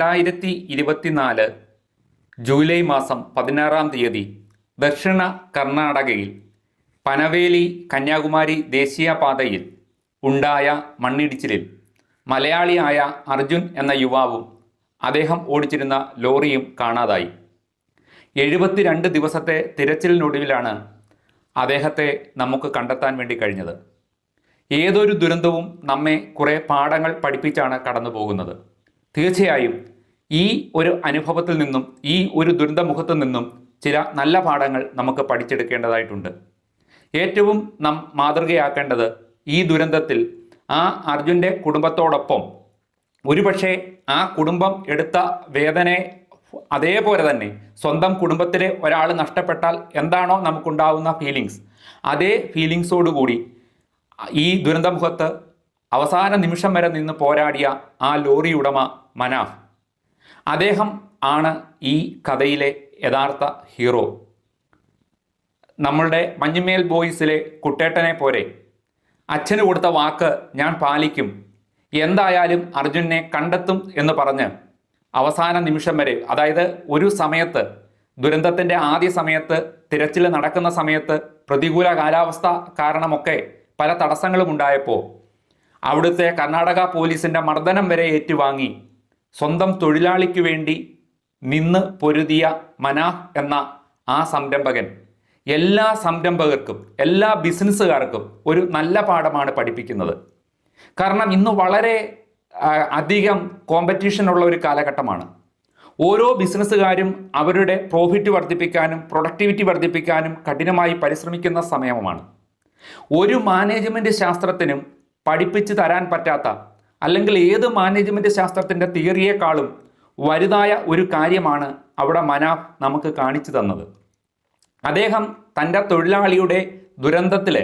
2024 July മാസം 16-ാം തീയതി ദക്ഷിണ കർണാടകയിൽ പനവേലി കന്യാകുമാരി ദേശീയപാതയിൽ ഉണ്ടായ മണ്ണിടിച്ചിലിൽ മലയാളിയായ അർജുൻ എന്ന യുവാവും അദ്ദേഹം ഓടിച്ചിരുന്ന ലോറിയും കാണാതായി. 72 ദിവസത്തെ തിരച്ചിലിനൊടുവിലാണ് അദ്ദേഹത്തെ നമുക്ക് കണ്ടെത്താൻ വേണ്ടി കഴിഞ്ഞത്. ഏതൊരു ദുരന്തവും നമ്മെ കുറേ പാഠങ്ങൾ പഠിപ്പിച്ചാണ് കടന്നു പോകുന്നത്. തീർച്ചയായും ഈ ഒരു അനുഭവത്തിൽ നിന്നും ഈ ഒരു ദുരന്തമുഖത്തു നിന്നും ചില നല്ല പാഠങ്ങൾ നമുക്ക് പഠിച്ചെടുക്കേണ്ടതായിട്ടുണ്ട്. ഏറ്റവും നാം മാതൃകയാക്കേണ്ടത് ഈ ദുരന്തത്തിൽ ആ അർജുൻ്റെ കുടുംബത്തോടൊപ്പം ഒരുപക്ഷെ ആ കുടുംബം എടുത്ത വേദനയെ അതേപോലെ തന്നെ സ്വന്തം കുടുംബത്തിലെ ഒരാൾ നഷ്ടപ്പെട്ടാൽ എന്താണോ നമുക്കുണ്ടാവുന്ന ഫീലിങ്സ്, അതേ ഫീലിങ്സോടുകൂടി ഈ ദുരന്തമുഖത്ത് അവസാന നിമിഷം വരെ നിന്ന് പോരാടിയ ആ ലോറി ഉടമ മനാഫ്, അദ്ദേഹം ആണ് ഈ കഥയിലെ യഥാർത്ഥ ഹീറോ. നമ്മളുടെ മഞ്ഞുമേൽ ബോയ്സിലെ കുട്ടേട്ടനെ പോലെ അച്ഛന് കൊടുത്ത വാക്ക് ഞാൻ പാലിക്കും, എന്തായാലും അർജുനെ കണ്ടെത്തും എന്ന് പറഞ്ഞ് അവസാന നിമിഷം വരെ, അതായത് ഒരു സമയത്ത് ദുരന്തത്തിൻ്റെ ആദ്യ സമയത്ത് തിരച്ചിൽ നടക്കുന്ന സമയത്ത് പ്രതികൂല കാലാവസ്ഥ കാരണമൊക്കെ പല തടസ്സങ്ങളും ഉണ്ടായപ്പോൾ അവിടുത്തെ കർണാടക പോലീസിൻ്റെ മർദ്ദനം വരെ ഏറ്റുവാങ്ങി സ്വന്തം തൊഴിലാളിക്ക് വേണ്ടി നിന്ന് പൊരുതിയ മനാഫ് എന്ന ആ സംരംഭകൻ എല്ലാ സംരംഭകർക്കും എല്ലാ ബിസിനസ്സുകാർക്കും ഒരു നല്ല പാഠമാണ് പഠിപ്പിക്കുന്നത്. കാരണം ഇന്ന് വളരെ അധികം കോമ്പറ്റീഷനുള്ള ഒരു കാലഘട്ടമാണ്. ഓരോ ബിസിനസ്സുകാരും അവരുടെ പ്രോഫിറ്റ് വർദ്ധിപ്പിക്കാനും പ്രൊഡക്ടിവിറ്റി വർദ്ധിപ്പിക്കാനും കഠിനമായി പരിശ്രമിക്കുന്ന സമയമാണ്. ഒരു മാനേജ്മെൻറ്റ് ശാസ്ത്രത്തിനും പഠിപ്പിച്ച് തരാൻ പറ്റാത്ത, അല്ലെങ്കിൽ ഏത് മാനേജ്മെൻറ്റ് ശാസ്ത്രത്തിൻ്റെ തിയറിയേക്കാളും വലുതായ ഒരു കാര്യമാണ് അവിടെ മനാഫ് നമുക്ക് കാണിച്ചു തന്നത്. അദ്ദേഹം തൻ്റെ തൊഴിലാളിയുടെ ദുരന്തത്തിൽ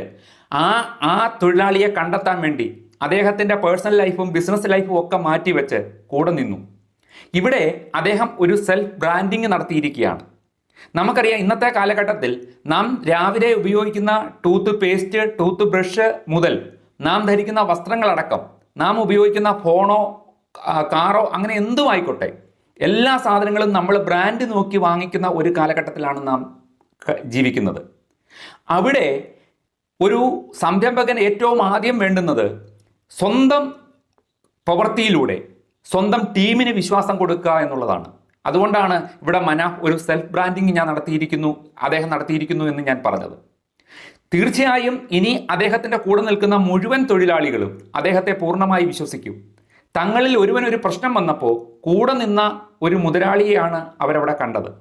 ആ തൊഴിലാളിയെ കണ്ടെത്താൻ വേണ്ടി അദ്ദേഹത്തിൻ്റെ പേഴ്സണൽ ലൈഫും ബിസിനസ് ലൈഫും ഒക്കെ മാറ്റിവെച്ച് കൂടെ നിന്നു. ഇവിടെ അദ്ദേഹം ഒരു സെൽഫ് ബ്രാൻഡിങ് നടത്തിയിരിക്കുകയാണ്. നമുക്കറിയാം, ഇന്നത്തെ കാലഘട്ടത്തിൽ നാം രാവിലെ ഉപയോഗിക്കുന്ന ടൂത്ത് പേസ്റ്റ്, ടൂത്ത് ബ്രഷ് മുതൽ നാം ധരിക്കുന്ന വസ്ത്രങ്ങളടക്കം, നാം ഉപയോഗിക്കുന്ന ഫോണോ കാറോ അങ്ങനെ എന്തുമായിക്കോട്ടെ, എല്ലാ സാധനങ്ങളും നമ്മൾ ബ്രാൻഡ് നോക്കി വാങ്ങിക്കുന്ന ഒരു കാലഘട്ടത്തിലാണ് നാം ജീവിക്കുന്നത്. അവിടെ ഒരു സംരംഭകൻ ഏറ്റവും ആദ്യം വേണ്ടുന്നത് സ്വന്തം പ്രവൃത്തിയിലൂടെ സ്വന്തം ടീമിന് വിശ്വാസം കൊടുക്കുക എന്നുള്ളതാണ്. അതുകൊണ്ടാണ് ഇവിടെ മനാഫ് ഒരു സെൽഫ് ബ്രാൻഡിങ് അദ്ദേഹം നടത്തിയിരിക്കുന്നു എന്ന് ഞാൻ പറഞ്ഞത്. തീർച്ചയായും ഇനി അദ്ദേഹത്തിൻ്റെ കൂടെ നിൽക്കുന്ന മുഴുവൻ തൊഴിലാളികളും അദ്ദേഹത്തെ പൂർണ്ണമായി വിശ്വസിക്കും. തങ്ങളിൽ ഒരു പ്രശ്നം വന്നപ്പോൾ കൂടെ നിന്ന ഒരു മുതലാളിയെയാണ് അവരവിടെ കണ്ടത്.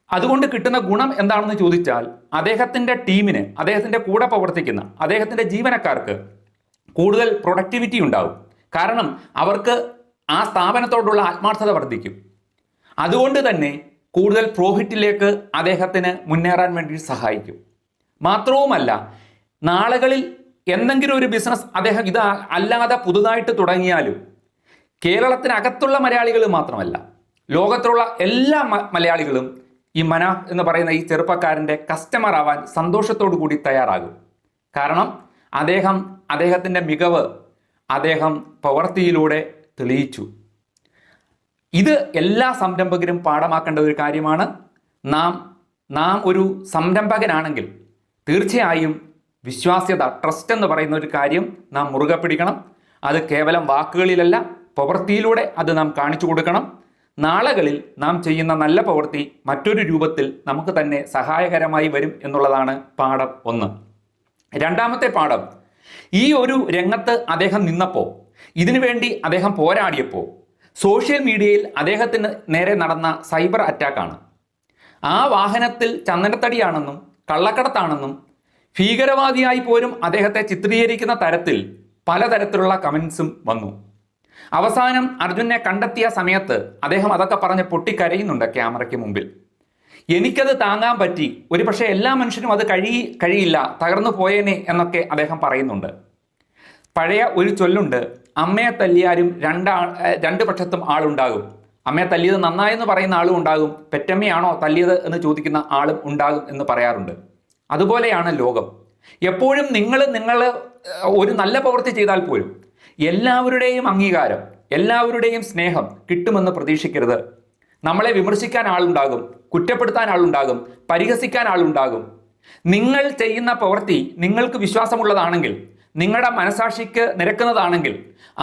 അതുകൊണ്ട് കിട്ടുന്ന ഗുണം എന്താണെന്ന് ചോദിച്ചാൽ, അദ്ദേഹത്തിൻ്റെ ടീമിന്, അദ്ദേഹത്തിൻ്റെ കൂടെ പ്രവർത്തിക്കുന്ന അദ്ദേഹത്തിൻ്റെ ജീവനക്കാർക്ക് കൂടുതൽ പ്രൊഡക്ടിവിറ്റി ഉണ്ടാവും. കാരണം അവർക്ക് ആ സ്ഥാപനത്തോടുള്ള ആത്മാർത്ഥത വർദ്ധിക്കും. അതുകൊണ്ട് തന്നെ കൂടുതൽ പ്രോഫിറ്റിലേക്ക് അദ്ദേഹത്തിന് മുന്നേറാൻ വേണ്ടി സഹായിക്കും. മാത്രവുമല്ല, നാളുകളിൽ എന്തെങ്കിലും ഒരു ബിസിനസ് അദ്ദേഹം ഇത് അല്ലാതെ പുതുതായിട്ട് തുടങ്ങിയാലും കേരളത്തിനകത്തുള്ള മലയാളികൾ മാത്രമല്ല, ലോകത്തുള്ള എല്ലാ മലയാളികളും ഈ മനാഫ് എന്ന് പറയുന്ന ഈ ചെറുപ്പക്കാരൻ്റെ കസ്റ്റമർ ആവാൻ സന്തോഷത്തോടു കൂടി തയ്യാറാകും. കാരണം അദ്ദേഹത്തിൻ്റെ മികവ് അദ്ദേഹം പ്രവൃത്തിയിലൂടെ തെളിയിച്ചു. ഇത് എല്ലാ സംരംഭകരും പാഠമാക്കേണ്ട ഒരു കാര്യമാണ്. നാം ഒരു സംരംഭകനാണെങ്കിൽ തീർച്ചയായും വിശ്വാസ്യത, ട്രസ്റ്റ് എന്ന് പറയുന്ന ഒരു കാര്യം നാം മുറുകെ പിടിക്കണം. അത് കേവലം വാക്കുകളിലല്ല, പ്രവൃത്തിയിലൂടെ അത് നാം കാണിച്ചു കൊടുക്കണം. നാളുകളിൽ നാം ചെയ്യുന്ന നല്ല പ്രവൃത്തി മറ്റൊരു രൂപത്തിൽ നമുക്ക് തന്നെ സഹായകരമായി വരും എന്നുള്ളതാണ് പാഠം 1. രണ്ടാമത്തെ പാഠം, ഈ ഒരു രംഗത്ത് അദ്ദേഹം നിന്നപ്പോൾ, ഇതിനുവേണ്ടി അദ്ദേഹം പോരാടിയപ്പോൾ സോഷ്യൽ മീഡിയയിൽ അദ്ദേഹത്തിന് നേരെ നടന്ന സൈബർ അറ്റാക്കാണ്. ആ വാഹനത്തിൽ ചന്ദനത്തടിയാണെന്നും കള്ളക്കടത്താണെന്നും ഭീകരവാദിയായി പോലും അദ്ദേഹത്തെ ചിത്രീകരിക്കുന്ന തരത്തിൽ പലതരത്തിലുള്ള കമൻസും വന്നു. അവസാനം അർജുനെ കണ്ടെത്തിയ സമയത്ത് അദ്ദേഹം അതൊക്കെ പറഞ്ഞ് പൊട്ടിക്കരയുന്നുണ്ട് ക്യാമറയ്ക്ക് മുമ്പിൽ. എനിക്കത് താങ്ങാൻ പറ്റി, ഒരു പക്ഷേ എല്ലാ മനുഷ്യനും അത് കഴിയില്ല, തകർന്നു പോയേനെ എന്നൊക്കെ അദ്ദേഹം പറയുന്നുണ്ട്. പഴയ ഒരു ചൊല്ലുണ്ട്, അമ്മയെ തല്ലിയാലും രണ്ട് പക്ഷത്തും ആളുണ്ടാകും. അമ്മയെ തല്ലിയത് നന്നായെന്ന് പറയുന്ന ആളും ഉണ്ടാകും, പെറ്റമ്മയാണോ തല്ലിയത് എന്ന് ചോദിക്കുന്ന ആളും ഉണ്ടാകും എന്ന് പറയാറുണ്ട്. അതുപോലെയാണ് ലോകം. എപ്പോഴും നിങ്ങൾ ഒരു നല്ല പ്രവൃത്തി ചെയ്താൽ പോലും എല്ലാവരുടെയും അംഗീകാരം, എല്ലാവരുടെയും സ്നേഹം കിട്ടുമെന്ന് പ്രതീക്ഷിക്കരുത്. നമ്മളെ വിമർശിക്കാൻ ആളുണ്ടാകും, കുറ്റപ്പെടുത്താൻ ആളുണ്ടാകും, പരിഹസിക്കാൻ ആളുണ്ടാകും. നിങ്ങൾ ചെയ്യുന്ന പ്രവൃത്തി നിങ്ങൾക്ക് വിശ്വാസമുള്ളതാണെങ്കിൽ, നിങ്ങളുടെ മനസാക്ഷിക്ക് നിരക്കുന്നതാണെങ്കിൽ,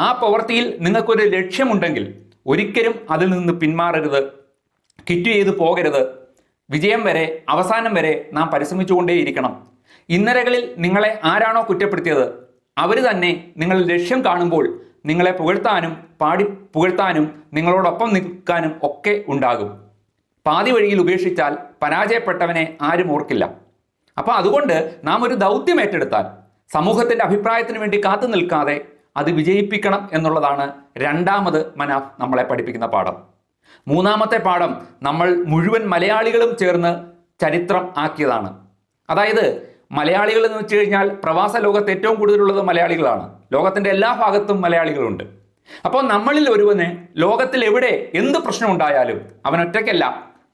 ആ പ്രവൃത്തിയിൽ നിങ്ങൾക്കൊരു ലക്ഷ്യമുണ്ടെങ്കിൽ ഒരിക്കലും അതിൽ നിന്ന് പിന്മാറരുത്, ക്വിറ്റ് ചെയ്ത് പോകരുത്. വിജയം വരെ, അവസാനം വരെ നാം പരിശ്രമിച്ചുകൊണ്ടേയിരിക്കണം. ഇന്നലകളിൽ നിങ്ങളെ ആരാണോ കുറ്റപ്പെടുത്തിയത് അവർ തന്നെ നിങ്ങൾ ലക്ഷ്യം കാണുമ്പോൾ നിങ്ങളെ പുകഴ്ത്താനും പാടി പുകഴ്ത്താനും നിങ്ങളോടൊപ്പം നിൽക്കാനും ഒക്കെ ഉണ്ടാകും. പാതി വഴിയിൽ ഉപേക്ഷിച്ചാൽ പരാജയപ്പെട്ടവനെ ആരും ഓർക്കില്ല. അപ്പോൾ അതുകൊണ്ട് നാം ഒരു ദൗത്യം ഏറ്റെടുത്താൽ സമൂഹത്തിൻ്റെ അഭിപ്രായത്തിന് വേണ്ടി കാത്തു നിൽക്കാതെ അത് വിജയിപ്പിക്കണം എന്നുള്ളതാണ് രണ്ടാമത് മനാഫ് നമ്മളെ പഠിപ്പിക്കുന്ന പാഠം. മൂന്നാമത്തെ പാഠം നമ്മൾ മുഴുവൻ മലയാളികളും ചേർന്ന് ചരിത്രം ആക്കിയതാണ്. അതായത് മലയാളികൾ എന്ന് വെച്ച് കഴിഞ്ഞാൽ പ്രവാസ ലോകത്ത് ഏറ്റവും കൂടുതലുള്ളത് മലയാളികളാണ്. ലോകത്തിൻ്റെ എല്ലാ ഭാഗത്തും മലയാളികളുണ്ട്. അപ്പോൾ നമ്മളിൽ ഒരുവന് ലോകത്തിൽ എവിടെ എന്ത് പ്രശ്നം ഉണ്ടായാലും അവൻ ഒറ്റയ്ക്കല്ല,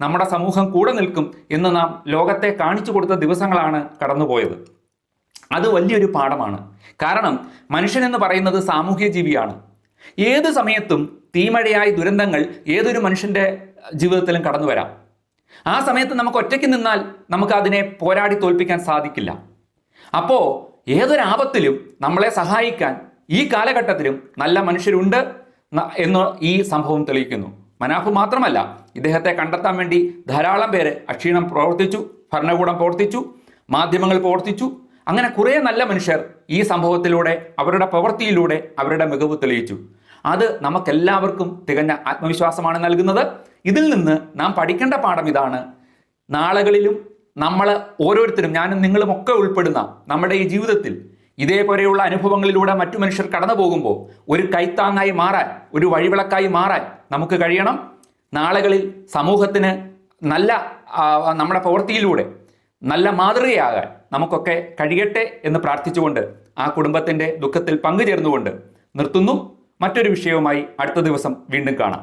നമ്മുടെ സമൂഹം കൂടെ നിൽക്കും എന്ന് നാം ലോകത്തെ കാണിച്ചു കൊടുത്ത ദിവസങ്ങളാണ് കടന്നുപോയത്. അത് വലിയൊരു പാഠമാണ്. കാരണം മനുഷ്യൻ എന്ന് പറയുന്നത് സാമൂഹ്യ ജീവിയാണ്. ഏത് സമയത്തും തീമഴയായി ദുരന്തങ്ങൾ ഏതൊരു മനുഷ്യൻ്റെ ജീവിതത്തിലും കടന്നു വരാം. ആ സമയത്ത് നമുക്ക് ഒറ്റയ്ക്ക് നിന്നാൽ നമുക്ക് അതിനെ പോരാടി തോൽപ്പിക്കാൻ സാധിക്കില്ല. അപ്പോൾ ഏതൊരാപത്തിലും നമ്മളെ സഹായിക്കാൻ ഈ കാലഘട്ടത്തിലും നല്ല മനുഷ്യരുണ്ട് എന്ന് ഈ സംഭവം തെളിയിക്കുന്നു. മനാഫ് മാത്രമല്ല, ഇദ്ദേഹത്തെ കണ്ടെത്താൻ വേണ്ടി ധാരാളം പേര് അക്ഷീണം പ്രവർത്തിച്ചു, ഭരണകൂടം പ്രവർത്തിച്ചു, മാധ്യമങ്ങൾ പ്രവർത്തിച്ചു. അങ്ങനെ കുറേ നല്ല മനുഷ്യർ ഈ സംഭവത്തിലൂടെ അവരുടെ പ്രവൃത്തിയിലൂടെ അവരുടെ മികവ് തെളിയിച്ചു. അത് നമുക്കെല്ലാവർക്കും തികഞ്ഞ ആത്മവിശ്വാസമാണ് നൽകുന്നത്. ഇതിൽ നിന്ന് നാം പഠിക്കേണ്ട പാഠം ഇതാണ്: നാളുകളിലും നമ്മൾ ഓരോരുത്തരും, ഞാനും നിങ്ങളും ഒക്കെ ഉൾപ്പെടുന്ന നമ്മുടെ ഈ ജീവിതത്തിൽ ഇതേപോലെയുള്ള അനുഭവങ്ങളിലൂടെ മറ്റു മനുഷ്യർ കടന്നു പോകുമ്പോൾ ഒരു കൈത്താങ്ങായി മാറാൻ, ഒരു വഴിവിളക്കായി മാറാൻ നമുക്ക് കഴിയണം. നാളുകളിൽ സമൂഹത്തിന് നല്ല നമ്മുടെ പ്രവൃത്തിയിലൂടെ നല്ല മാതൃകയാകാൻ നമുക്കൊക്കെ കഴിയട്ടെ എന്ന് പ്രാർത്ഥിച്ചുകൊണ്ട് ആ കുടുംബത്തിൻ്റെ ദുഃഖത്തിൽ പങ്കുചേർന്നുകൊണ്ട് നിർത്തുന്നു. മറ്റൊരു വിഷയവുമായി അടുത്ത ദിവസം വീണ്ടും കാണാം.